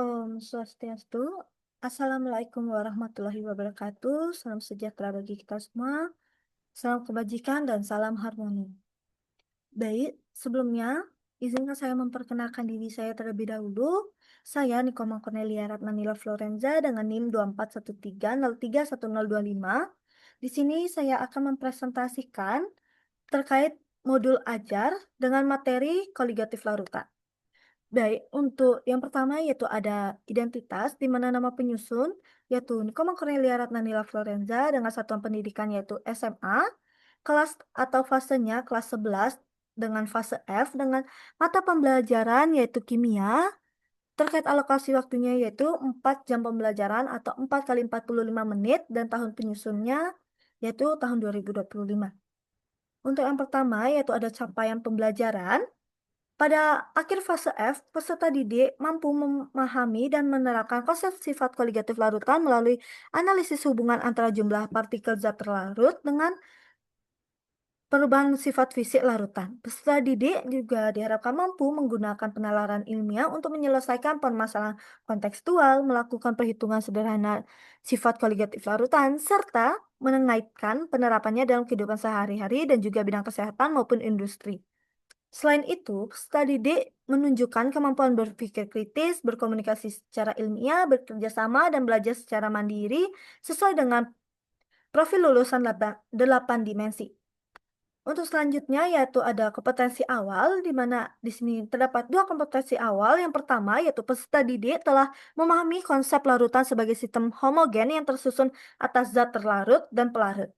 Om Swastiastu. Assalamualaikum warahmatullahi wabarakatuh. Salam sejahtera bagi kita semua. Salam kebajikan dan salam harmoni. Baik, sebelumnya izinkan saya memperkenalkan diri saya terlebih dahulu. Saya Nikoma Cornelia Ratnanila Florenza dengan NIM 2413031025. Di sini saya akan mempresentasikan terkait modul ajar dengan materi koligatif larutan. Baik, untuk yang pertama yaitu ada identitas, di mana nama penyusun yaitu Nikoma Cornelia Ratnanila Florenza dengan satuan pendidikan yaitu SMA, kelas atau fasenya kelas 11 dengan fase F dengan mata pembelajaran yaitu kimia, terkait alokasi waktunya yaitu 4 jam pembelajaran atau 4 kali 45 menit dan tahun penyusunnya yaitu tahun 2025. Untuk yang pertama yaitu ada capaian pembelajaran. Pada akhir fase F, peserta didik mampu memahami dan menerapkan konsep sifat koligatif larutan melalui analisis hubungan antara jumlah partikel zat terlarut dengan perubahan sifat fisik larutan. Peserta didik juga diharapkan mampu menggunakan penalaran ilmiah untuk menyelesaikan permasalahan kontekstual, melakukan perhitungan sederhana sifat koligatif larutan, serta mengaitkan penerapannya dalam kehidupan sehari-hari dan juga bidang kesehatan maupun industri. Selain itu, peserta didik menunjukkan kemampuan berpikir kritis, berkomunikasi secara ilmiah, bekerja sama, dan belajar secara mandiri sesuai dengan profil lulusan 8 dimensi. Untuk selanjutnya yaitu ada kompetensi awal, di mana di sini terdapat dua kompetensi awal. Yang pertama yaitu peserta didik telah memahami konsep larutan sebagai sistem homogen yang tersusun atas zat terlarut dan pelarut.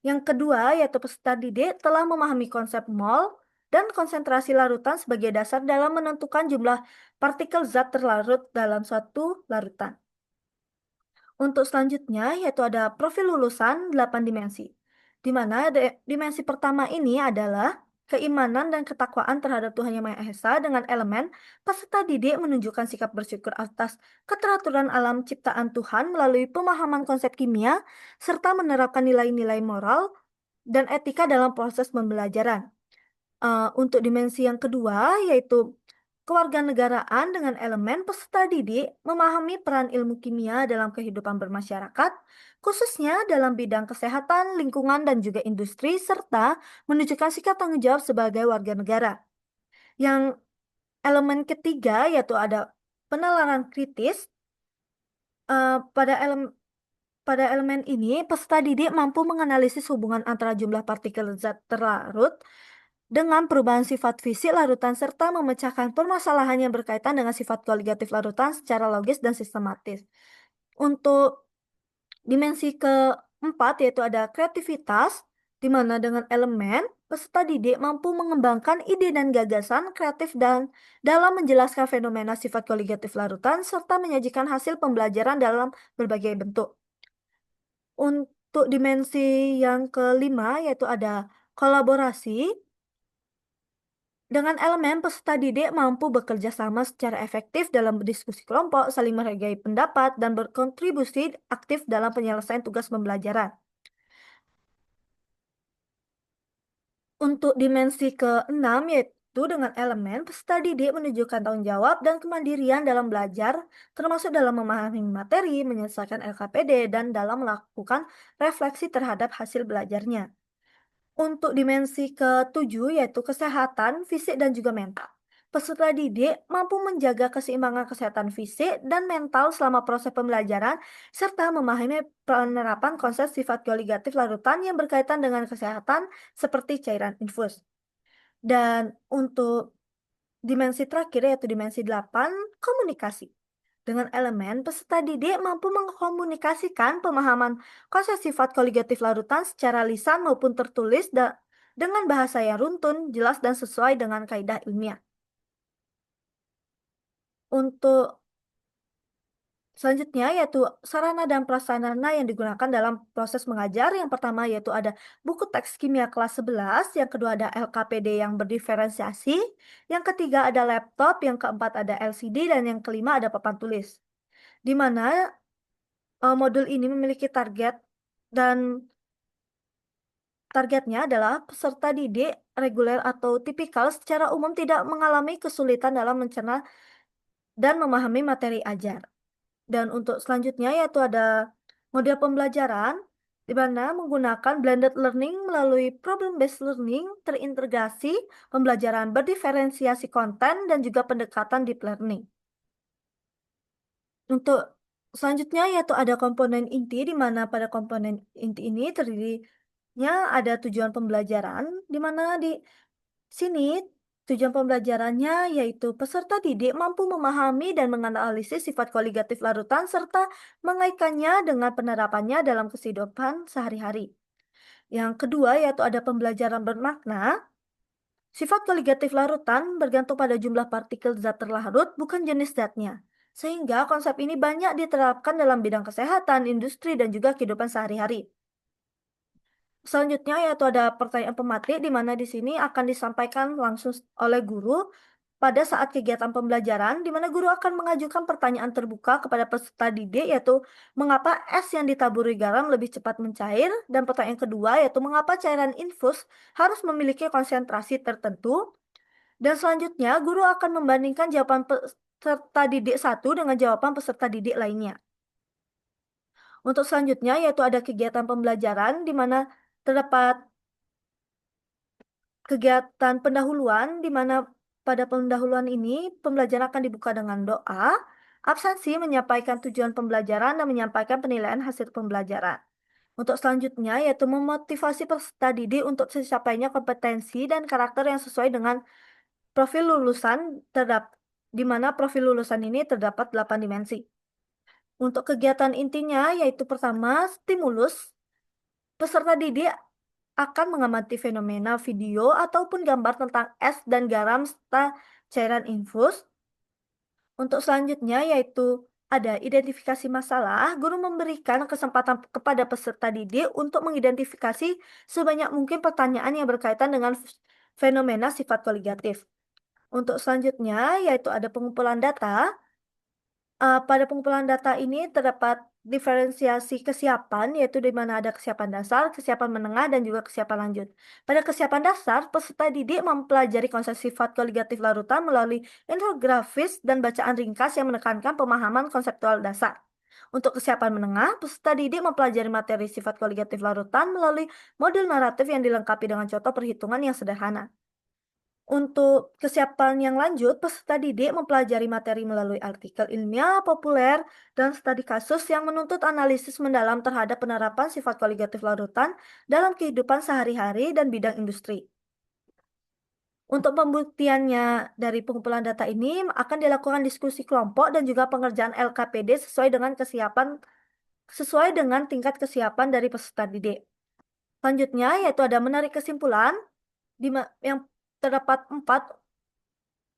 Yang kedua, yaitu peserta didik telah memahami konsep mol dan konsentrasi larutan sebagai dasar dalam menentukan jumlah partikel zat terlarut dalam suatu larutan. Untuk selanjutnya, yaitu ada profil lulusan 8 dimensi, di mana dimensi pertama ini adalah keimanan dan ketakwaan terhadap Tuhan Yang Maha Esa dengan elemen peserta didik menunjukkan sikap bersyukur atas keteraturan alam ciptaan Tuhan melalui pemahaman konsep kimia, serta menerapkan nilai-nilai moral dan etika dalam proses pembelajaran. Untuk dimensi yang kedua yaitu kewarganegaraan dengan elemen peserta didik memahami peran ilmu kimia dalam kehidupan bermasyarakat, khususnya dalam bidang kesehatan, lingkungan, dan juga industri, serta menunjukkan sikap tanggung jawab sebagai warga negara. Yang elemen ketiga yaitu ada penalaran kritis. Pada elemen ini, peserta didik mampu menganalisis hubungan antara jumlah partikel zat terlarut dengan perubahan sifat fisik larutan serta memecahkan permasalahan yang berkaitan dengan sifat koligatif larutan secara logis dan sistematis. Untuk dimensi keempat yaitu ada kreativitas, di mana dengan elemen peserta didik mampu mengembangkan ide dan gagasan kreatif dan dalam menjelaskan fenomena sifat koligatif larutan serta menyajikan hasil pembelajaran dalam berbagai bentuk. Untuk dimensi yang kelima yaitu ada kolaborasi. Dengan elemen peserta didik mampu bekerja sama secara efektif dalam berdiskusi kelompok, saling menghargai pendapat, dan berkontribusi aktif dalam penyelesaian tugas pembelajaran. Untuk dimensi keenam yaitu dengan elemen peserta didik menunjukkan tanggung jawab dan kemandirian dalam belajar, termasuk dalam memahami materi, menyelesaikan LKPD, dan dalam melakukan refleksi terhadap hasil belajarnya. Untuk dimensi ketujuh yaitu kesehatan fisik dan juga mental. Peserta didik mampu menjaga keseimbangan kesehatan fisik dan mental selama proses pembelajaran serta memahami penerapan konsep sifat koligatif larutan yang berkaitan dengan kesehatan seperti cairan infus. Dan untuk dimensi terakhir yaitu dimensi 8, komunikasi. Dengan elemen, peserta didik mampu mengkomunikasikan pemahaman konsep sifat koligatif larutan secara lisan maupun tertulis dengan bahasa yang runtun, jelas, dan sesuai dengan kaidah ilmiah. Untuk selanjutnya yaitu sarana dan prasarana yang digunakan dalam proses mengajar. Yang pertama yaitu ada buku teks kimia kelas 11, yang kedua ada LKPD yang berdiferensiasi, yang ketiga ada laptop, yang keempat ada LCD, dan yang kelima ada papan tulis. Di mana modul ini memiliki dan targetnya adalah peserta didik reguler atau tipikal secara umum tidak mengalami kesulitan dalam mencerna dan memahami materi ajar. Dan untuk selanjutnya yaitu ada model pembelajaran di mana menggunakan blended learning melalui problem-based learning terintegrasi, pembelajaran berdiferensiasi konten, dan juga pendekatan deep learning. Untuk selanjutnya yaitu ada komponen inti di mana pada komponen inti ini terdirinya ada tujuan pembelajaran di mana di sini tujuan pembelajarannya yaitu peserta didik mampu memahami dan menganalisis sifat koligatif larutan serta mengaitkannya dengan penerapannya dalam kehidupan sehari-hari. Yang kedua yaitu ada pembelajaran bermakna. Sifat koligatif larutan bergantung pada jumlah partikel zat terlarut, bukan jenis zatnya. Sehingga konsep ini banyak diterapkan dalam bidang kesehatan, industri, dan juga kehidupan sehari-hari. Selanjutnya yaitu ada pertanyaan pematrik di mana di sini akan disampaikan langsung oleh guru pada saat kegiatan pembelajaran di mana guru akan mengajukan pertanyaan terbuka kepada peserta didik yaitu mengapa es yang ditaburi garam lebih cepat mencair, dan pertanyaan kedua yaitu mengapa cairan infus harus memiliki konsentrasi tertentu, dan selanjutnya guru akan membandingkan jawaban peserta didik satu dengan jawaban peserta didik lainnya. Untuk selanjutnya yaitu ada kegiatan pembelajaran di mana terdapat kegiatan pendahuluan di mana pada pendahuluan ini pembelajaran akan dibuka dengan doa, absensi menyampaikan tujuan pembelajaran dan menyampaikan penilaian hasil pembelajaran. Untuk selanjutnya yaitu memotivasi peserta didik untuk tercapainya kompetensi dan karakter yang sesuai dengan profil lulusan di mana profil lulusan ini terdapat 8 dimensi. Untuk kegiatan intinya yaitu pertama stimulus. Peserta didik akan mengamati fenomena video ataupun gambar tentang es dan garam serta cairan infus. Untuk selanjutnya yaitu ada identifikasi masalah, guru memberikan kesempatan kepada peserta didik untuk mengidentifikasi sebanyak mungkin pertanyaan yang berkaitan dengan fenomena sifat koligatif. Untuk selanjutnya yaitu ada pengumpulan data. Pada pengumpulan data ini terdapat diferensiasi kesiapan, yaitu di mana ada kesiapan dasar, kesiapan menengah, dan juga kesiapan lanjut. Pada kesiapan dasar, peserta didik mempelajari konsep sifat koligatif larutan melalui infografis dan bacaan ringkas yang menekankan pemahaman konseptual dasar. Untuk kesiapan menengah, peserta didik mempelajari materi sifat koligatif larutan melalui modul naratif yang dilengkapi dengan contoh perhitungan yang sederhana. Untuk kesiapan yang lanjut, peserta didik mempelajari materi melalui artikel ilmiah populer dan studi kasus yang menuntut analisis mendalam terhadap penerapan sifat koligatif larutan dalam kehidupan sehari-hari dan bidang industri. Untuk pembuktiannya dari pengumpulan data ini akan dilakukan diskusi kelompok dan juga pengerjaan LKPD sesuai dengan tingkat kesiapan dari peserta didik. Selanjutnya yaitu ada menarik kesimpulan yang terdapat 4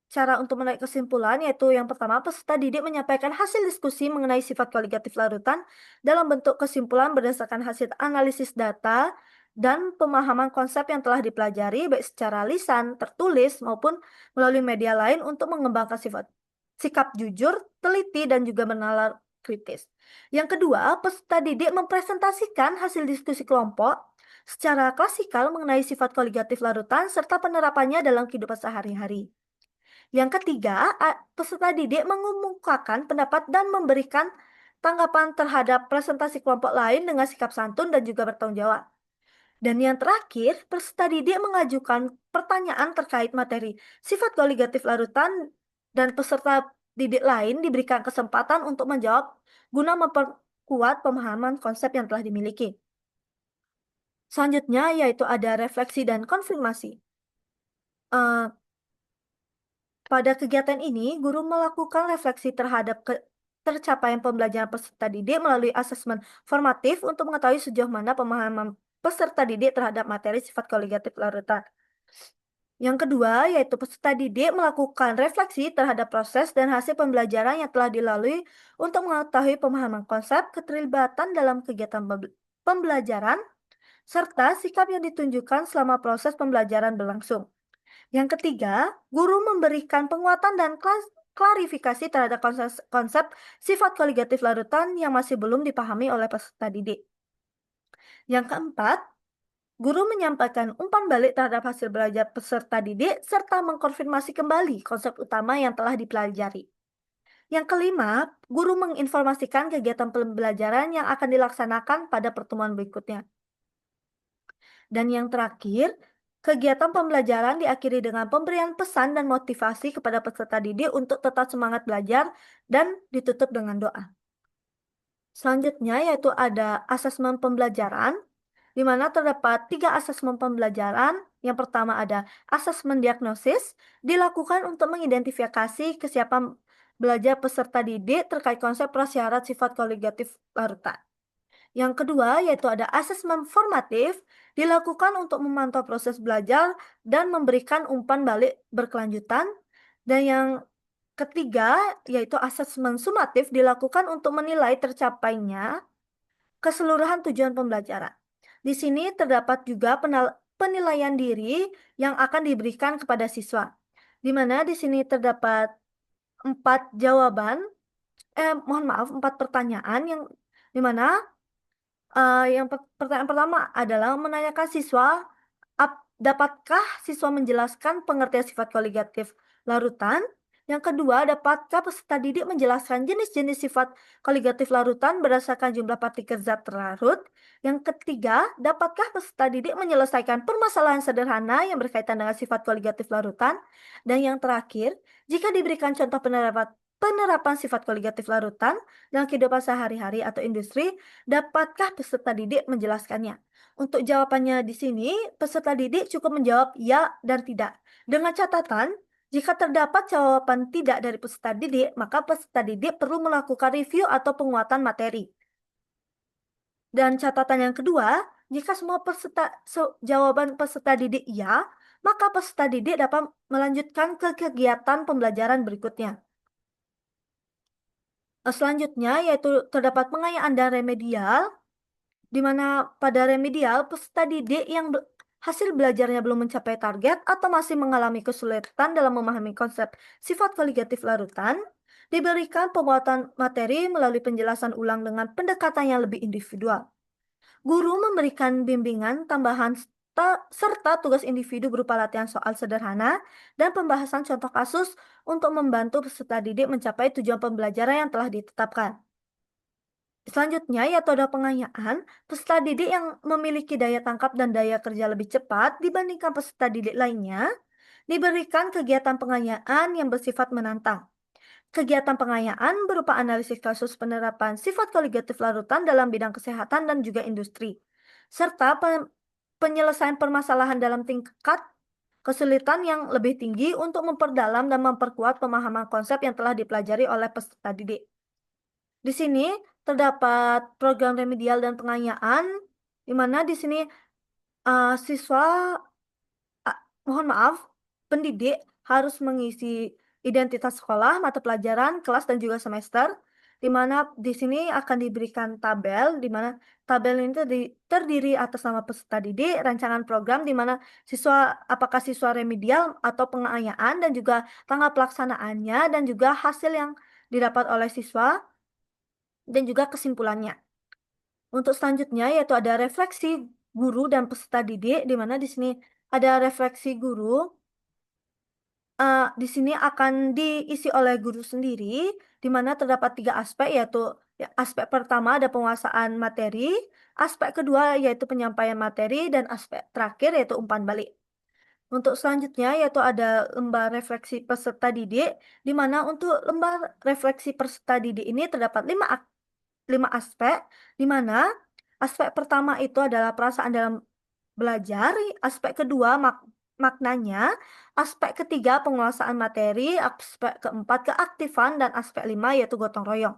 cara untuk menarik kesimpulan, yaitu yang pertama, peserta didik menyampaikan hasil diskusi mengenai sifat koligatif larutan dalam bentuk kesimpulan berdasarkan hasil analisis data dan pemahaman konsep yang telah dipelajari baik secara lisan, tertulis, maupun melalui media lain untuk mengembangkan sikap jujur, teliti, dan juga bernalar kritis. Yang kedua, peserta didik mempresentasikan hasil diskusi kelompok secara klasikal mengenai sifat koligatif larutan serta penerapannya dalam kehidupan sehari-hari. Yang ketiga, peserta didik mengumumkakan pendapat dan memberikan tanggapan terhadap presentasi kelompok lain dengan sikap santun dan juga bertanggung jawab. Dan yang terakhir, peserta didik mengajukan pertanyaan terkait materi sifat koligatif larutan dan peserta didik lain diberikan kesempatan untuk menjawab guna memperkuat pemahaman konsep yang telah dimiliki. Selanjutnya yaitu ada refleksi dan konfirmasi. Pada kegiatan ini, guru melakukan refleksi terhadap tercapaian pembelajaran peserta didik melalui asesmen formatif untuk mengetahui sejauh mana pemahaman peserta didik terhadap materi sifat koligatif larutan. Yang kedua, yaitu peserta didik melakukan refleksi terhadap proses dan hasil pembelajaran yang telah dilalui untuk mengetahui pemahaman konsep, keterlibatan dalam kegiatan pembelajaran, serta sikap yang ditunjukkan selama proses pembelajaran berlangsung. Yang ketiga, guru memberikan penguatan dan klarifikasi terhadap konsep sifat koligatif larutan yang masih belum dipahami oleh peserta didik. Yang keempat, guru menyampaikan umpan balik terhadap hasil belajar peserta didik serta mengkonfirmasi kembali konsep utama yang telah dipelajari. Yang kelima, guru menginformasikan kegiatan pembelajaran yang akan dilaksanakan pada pertemuan berikutnya. Dan yang terakhir, kegiatan pembelajaran diakhiri dengan pemberian pesan dan motivasi kepada peserta didik untuk tetap semangat belajar dan ditutup dengan doa. Selanjutnya yaitu ada asesmen pembelajaran, di mana terdapat 3 asesmen pembelajaran. Yang pertama ada asesmen diagnosis, dilakukan untuk mengidentifikasi kesiapan belajar peserta didik terkait konsep prasyarat sifat koligatif larutan. Yang kedua yaitu ada asesmen formatif, dilakukan untuk memantau proses belajar dan memberikan umpan balik berkelanjutan. Dan yang ketiga yaitu asesmen sumatif, dilakukan untuk menilai tercapainya keseluruhan tujuan pembelajaran. Di sini terdapat juga penilaian diri yang akan diberikan kepada siswa. Di mana di sini terdapat 4 jawaban, mohon maaf, 4 pertanyaan yang dimana pertanyaan pertama adalah menanyakan siswa, dapatkah siswa menjelaskan pengertian sifat koligatif larutan? Yang kedua, dapatkah peserta didik menjelaskan jenis-jenis sifat koligatif larutan berdasarkan jumlah partikel zat terlarut? Yang ketiga, dapatkah peserta didik menyelesaikan permasalahan sederhana yang berkaitan dengan sifat koligatif larutan? Dan yang terakhir, jika diberikan contoh penerapan sifat koligatif larutan dalam kehidupan sehari-hari atau industri, dapatkah peserta didik menjelaskannya? Untuk jawabannya di sini, peserta didik cukup menjawab ya dan tidak. Dengan catatan, jika terdapat jawaban tidak dari peserta didik, maka peserta didik perlu melakukan review atau penguatan materi. Dan catatan yang kedua, jika semua jawaban peserta didik ya, maka peserta didik dapat melanjutkan ke kegiatan pembelajaran berikutnya. Selanjutnya yaitu terdapat pengayaan dan remedial, di mana pada remedial peserta didik yang hasil belajarnya belum mencapai target atau masih mengalami kesulitan dalam memahami konsep sifat koligatif larutan, diberikan penguatan materi melalui penjelasan ulang dengan pendekatan yang lebih individual. Guru memberikan bimbingan tambahan serta tugas individu berupa latihan soal sederhana dan pembahasan contoh kasus untuk membantu peserta didik mencapai tujuan pembelajaran yang telah ditetapkan. Selanjutnya, yaitu ada pengayaan. Peserta didik yang memiliki daya tangkap dan daya kerja lebih cepat dibandingkan peserta didik lainnya, diberikan kegiatan pengayaan yang bersifat menantang. Kegiatan pengayaan berupa analisis kasus penerapan sifat koligatif larutan dalam bidang kesehatan dan juga industri, serta penyelesaian permasalahan dalam tingkat kesulitan yang lebih tinggi untuk memperdalam dan memperkuat pemahaman konsep yang telah dipelajari oleh peserta didik. Di sini terdapat program remedial dan pengayaan, di mana di sini siswa, mohon maaf, pendidik harus mengisi identitas sekolah, mata pelajaran, kelas, dan juga semester, di mana di sini akan diberikan tabel, di mana tabel ini terdiri atas nama peserta didik, rancangan program, di mana apakah siswa remedial atau pengayaan, dan juga tanggal pelaksanaannya, dan juga hasil yang didapat oleh siswa, dan juga kesimpulannya. Untuk selanjutnya yaitu ada refleksi guru dan peserta didik, di mana di sini ada refleksi guru. Di sini akan diisi oleh guru sendiri, di mana terdapat 3 aspek, yaitu aspek pertama ada penguasaan materi, aspek kedua yaitu penyampaian materi, dan aspek terakhir yaitu umpan balik. Untuk selanjutnya yaitu ada lembar refleksi peserta didik, di mana untuk lembar refleksi peserta didik ini terdapat 5 aspek, di mana aspek pertama itu adalah perasaan dalam belajar, aspek kedua maknanya, aspek ketiga penguasaan materi, aspek keempat keaktifan, dan aspek 5 yaitu gotong royong.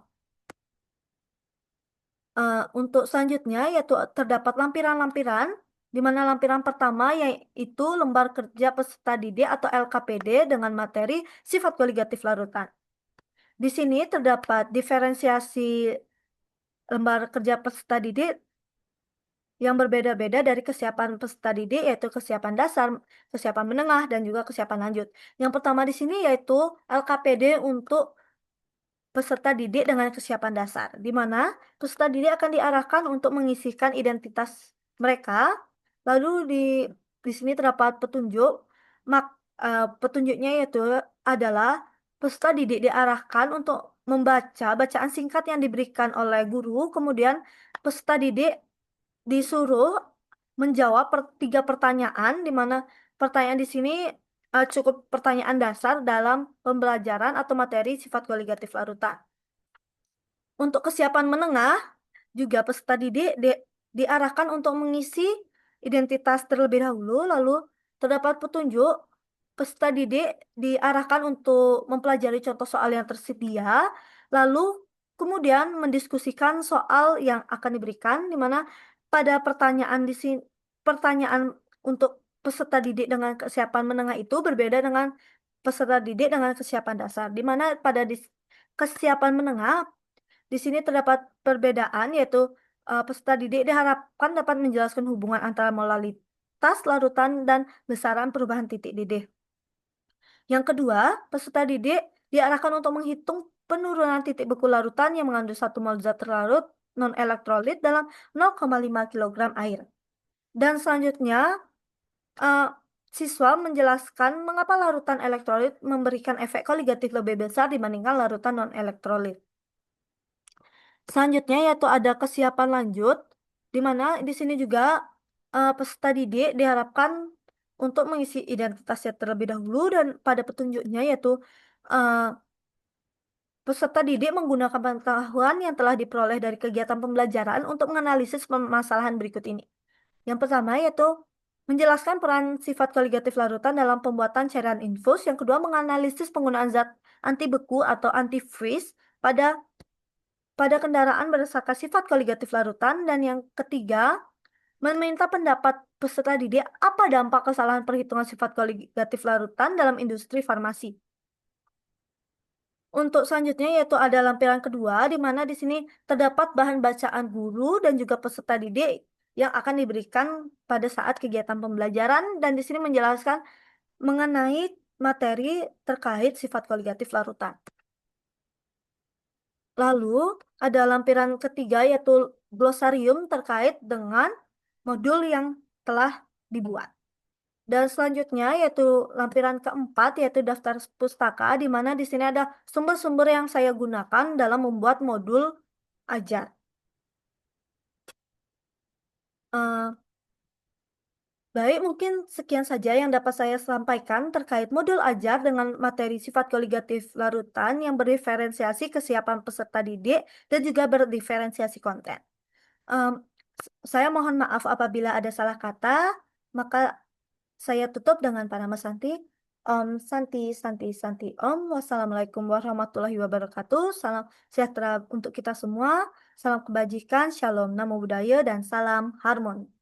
Untuk selanjutnya yaitu terdapat lampiran-lampiran, di mana lampiran pertama yaitu lembar kerja peserta didik atau LKPD dengan materi sifat koligatif larutan. Di sini terdapat diferensiasi lembar kerja peserta didik yang berbeda-beda dari kesiapan peserta didik, yaitu kesiapan dasar, kesiapan menengah, dan juga kesiapan lanjut. Yang pertama di sini yaitu LKPD untuk peserta didik dengan kesiapan dasar, di mana peserta didik akan diarahkan untuk mengisikan identitas mereka. Lalu di sini terdapat petunjuk, petunjuknya yaitu adalah peserta didik diarahkan untuk membaca bacaan singkat yang diberikan oleh guru, kemudian peserta didik disuruh menjawab 3 pertanyaan, di mana pertanyaan di sini cukup pertanyaan dasar dalam pembelajaran atau materi sifat koligatif larutan. Untuk kesiapan menengah, juga peserta didik diarahkan untuk mengisi identitas terlebih dahulu, lalu terdapat petunjuk peserta didik diarahkan untuk mempelajari contoh soal yang tersedia, lalu kemudian mendiskusikan soal yang akan diberikan, di mana pada pertanyaan di sini pertanyaan untuk peserta didik dengan kesiapan menengah itu berbeda dengan peserta didik dengan kesiapan dasar, di mana pada kesiapan menengah di sini terdapat perbedaan, yaitu peserta didik diharapkan dapat menjelaskan hubungan antara molalitas larutan dan besaran perubahan titik didih. Yang kedua, peserta didik diarahkan untuk menghitung penurunan titik beku larutan yang mengandung 1 mol zat terlarut non-elektrolit dalam 0,5 kg air. Dan selanjutnya, siswa menjelaskan mengapa larutan elektrolit memberikan efek koligatif lebih besar dibandingkan larutan non-elektrolit. Selanjutnya yaitu ada kesiapan lanjut, di mana di sini juga peserta didik diharapkan untuk mengisi identitasnya terlebih dahulu, dan pada petunjuknya yaitu peserta didik menggunakan pengetahuan yang telah diperoleh dari kegiatan pembelajaran untuk menganalisis permasalahan berikut ini. Yang pertama yaitu menjelaskan peran sifat koligatif larutan dalam pembuatan cairan infus. Yang kedua, menganalisis penggunaan zat anti beku atau antifreeze pada kendaraan berdasarkan sifat koligatif larutan. Dan yang ketiga, meminta pendapat peserta didik apa dampak kesalahan perhitungan sifat koligatif larutan dalam industri farmasi. Untuk selanjutnya yaitu ada lampiran kedua, di mana di sini terdapat bahan bacaan guru dan juga peserta didik yang akan diberikan pada saat kegiatan pembelajaran, dan di sini menjelaskan mengenai materi terkait sifat koligatif larutan. Lalu ada lampiran ketiga yaitu glosarium terkait dengan modul yang telah dibuat. Dan selanjutnya yaitu lampiran keempat yaitu daftar pustaka, di mana di sini ada sumber-sumber yang saya gunakan dalam membuat modul ajar. Baik, mungkin sekian saja yang dapat saya sampaikan terkait modul ajar dengan materi sifat koligatif larutan yang berdiferensiasi kesiapan peserta didik dan juga berdiferensiasi konten. Em, saya mohon maaf apabila ada salah kata, maka saya tutup dengan panama Santi. Om Santi, Santi, Santi Om. Wassalamualaikum warahmatullahi wabarakatuh. Salam sejahtera untuk kita semua. Salam kebajikan, shalom, namo buddhaya, dan salam harmoni.